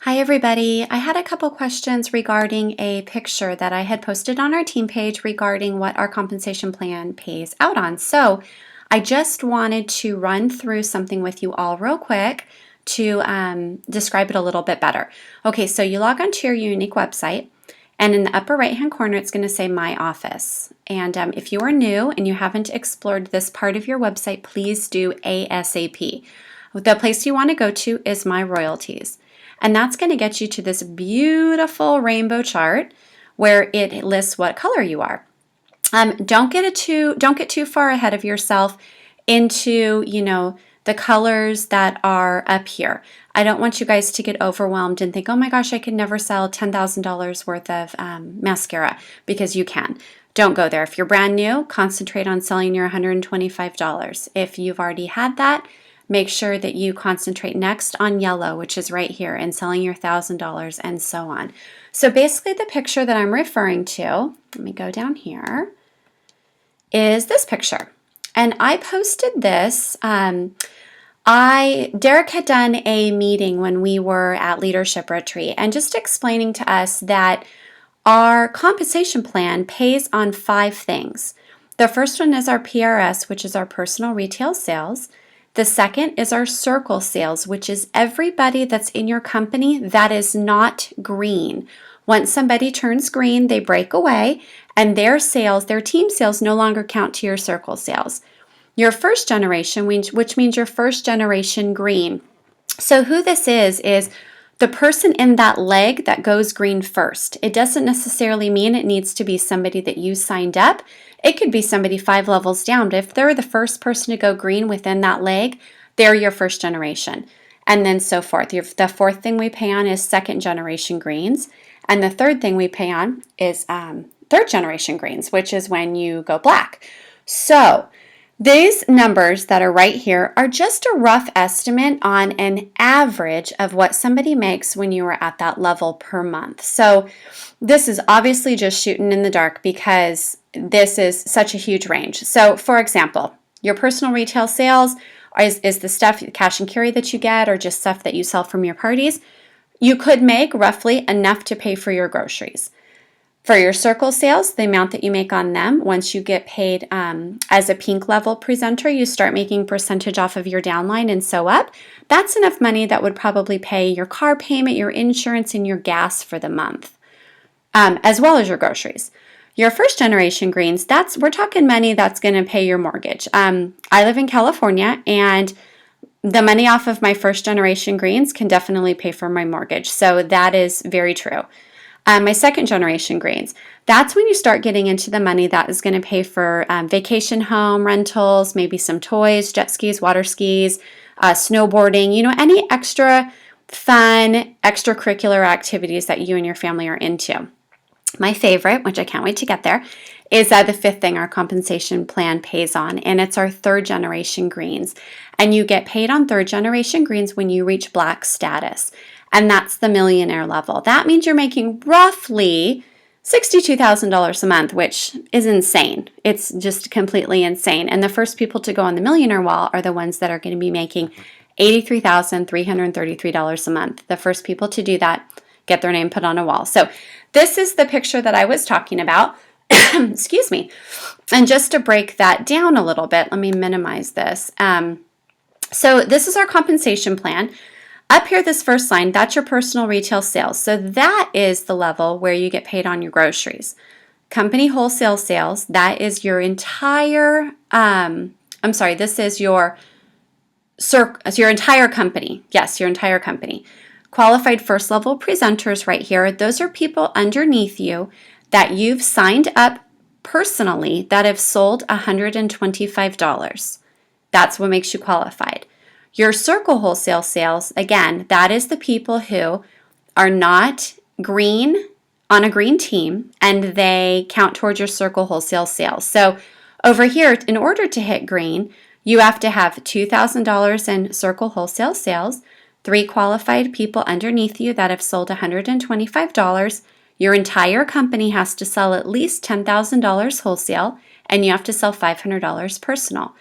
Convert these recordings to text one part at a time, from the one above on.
Hi everybody. I had a couple questions regarding a picture that I had posted on our team page regarding what our compensation plan pays out on. So I just wanted to run through something with you all real quick to describe it a little bit better. Okay, so you log onto your Younique website, and in the upper right hand corner it's going to say My Office. And if you are new and you haven't explored this part of your website, please do ASAP. The place you want to go to is My Royalties. And that's going to get you to this beautiful rainbow chart where it lists what color you are. Don't get too far ahead of yourself into, the colors that are up here. I don't want you guys to get overwhelmed and think, oh my gosh, I could never sell $10,000 worth of mascara, because you can. Don't go there. If you're brand new, concentrate on selling your $125. If you've already had that, make sure that you concentrate next on yellow, which is right here, and selling your $1,000 and so on. So basically the picture that I'm referring to, let me go down here, is this picture. And I posted this. Derek had done a meeting when we were at Leadership Retreat and just explaining to us that our compensation plan pays on 5 things. The first one is our PRS, which is our personal retail sales. The second is our circle sales, which is everybody that's in your company that is not green. Once somebody turns green, they break away, and their sales, their team sales, no longer count to your circle sales. Your first generation, which means your first generation green. So who this is the person in that leg that goes green first. It doesn't necessarily mean it needs to be somebody that you signed up. It could be somebody 5 levels down. But if they're the first person to go green within that leg, they're your first generation. And then so forth. The fourth thing we pay on is second generation greens. And the third thing we pay on is third generation greens, which is when you go black. So these numbers that are right here are just a rough estimate on an average of what somebody makes when you are at that level per month. So this is obviously just shooting in the dark because this is such a huge range. So for example, your personal retail sales is the stuff, cash and carry that you get, or just stuff that you sell from your parties. You could make roughly enough to pay for your groceries. For your circle sales, the amount that you make on them, once you get paid as a pink level presenter, you start making percentage off of your downline and so up. That's enough money that would probably pay your car payment, your insurance, and your gas for the month, as well as your groceries. Your first generation greens, we're talking money that's going to pay your mortgage. I live in California, and the money off of my first generation greens can definitely pay for my mortgage. So that is very true. My second generation greens, that's when you start getting into the money that is going to pay for vacation home rentals, maybe some toys, jet skis, water skis, snowboarding, any extra fun, extracurricular activities that you and your family are into. My favorite, which I can't wait to get there, is the fifth thing our compensation plan pays on, and it's our third generation greens. And you get paid on third generation greens when you reach black status. And that's the millionaire level. That means you're making roughly $62,000 a month, which is insane. It's just completely insane. And the first people to go on the millionaire wall are the ones that are going to be making $83,333 a month. The first people to do that get their name put on a wall. So this is the picture that I was talking about. Excuse me. And just to break that down a little bit, let me minimize this. So this is our compensation plan. Up here, this first line, that's your personal retail sales. So that is the level where you get paid on your groceries. Company wholesale sales, that is your entire, this is your entire company. Yes, your entire company. Qualified first level presenters right here, those are people underneath you that you've signed up personally that have sold $125. That's what makes you qualified. Your circle wholesale sales, again, that is the people who are not green on a green team, and they count towards your circle wholesale sales. So over here, in order to hit green, you have to have $2,000 in circle wholesale sales, 3 qualified people underneath you that have sold $125. Your entire company has to sell at least $10,000 wholesale, and you have to sell $500 personal.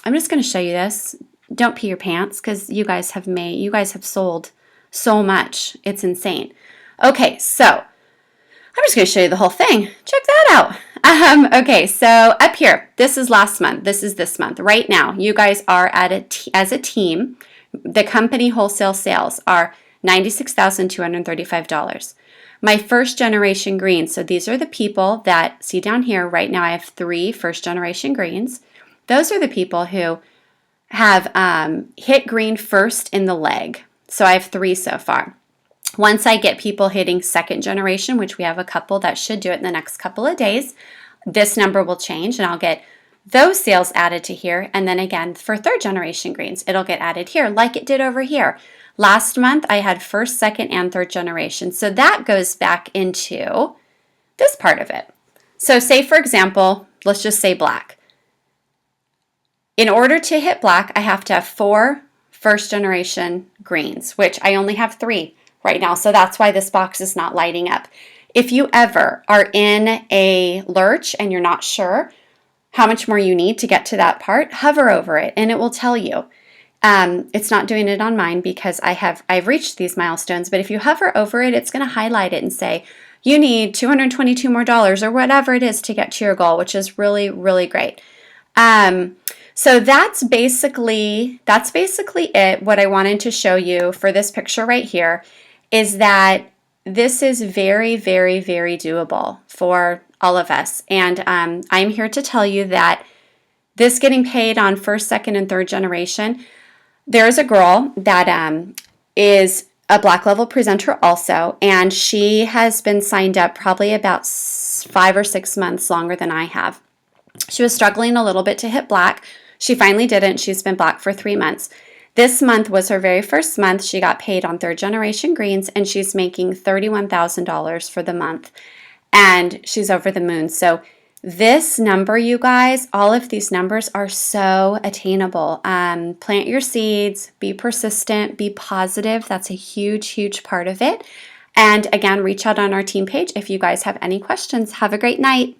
I'm just going to show you this. Don't pee your pants, because you guys have sold so much. It's insane. Okay, so I'm just going to show you the whole thing. Check that out. Okay, so up here, this is last month. This is this month. Right now, you guys are as a team. The company wholesale sales are $96,235. My first generation greens, so these are the people that, see down here, right now I have 3 first generation greens. Those are the people who have hit green first in the leg. So I have 3 so far. Once I get people hitting second generation, which we have a couple that should do it in the next couple of days, this number will change and I'll get those sales added to here. And then again, for third generation greens, it'll get added here like it did over here. Last month, I had first, second, and third generation. So that goes back into this part of it. So say, for example, let's just say black. In order to hit black, I have to have 4 first generation greens, which I only have 3 right now. So that's why this box is not lighting up. If you ever are in a lurch and you're not sure how much more you need to get to that part, hover over it and it will tell you. It's not doing it on mine because I've reached these milestones, but if you hover over it, it's going to highlight it and say, you need $222 more or whatever it is to get to your goal, which is really, really great. So that's basically it. What I wanted to show you for this picture right here is that this is very, very, very doable for all of us. And I'm here to tell you that this getting paid on first, second, and third generation, there's a girl that is a black level presenter also, and she has been signed up probably about 5 or 6 months longer than I have. She was struggling a little bit to hit black. She finally didn't. She's been black for 3 months. This month was her very first month. She got paid on third generation greens, and she's making $31,000 for the month. And she's over the moon. So this number, you guys, all of these numbers are so attainable. Plant your seeds, be persistent, be positive. That's a huge, huge part of it. And again, reach out on our team page if you guys have any questions. Have a great night.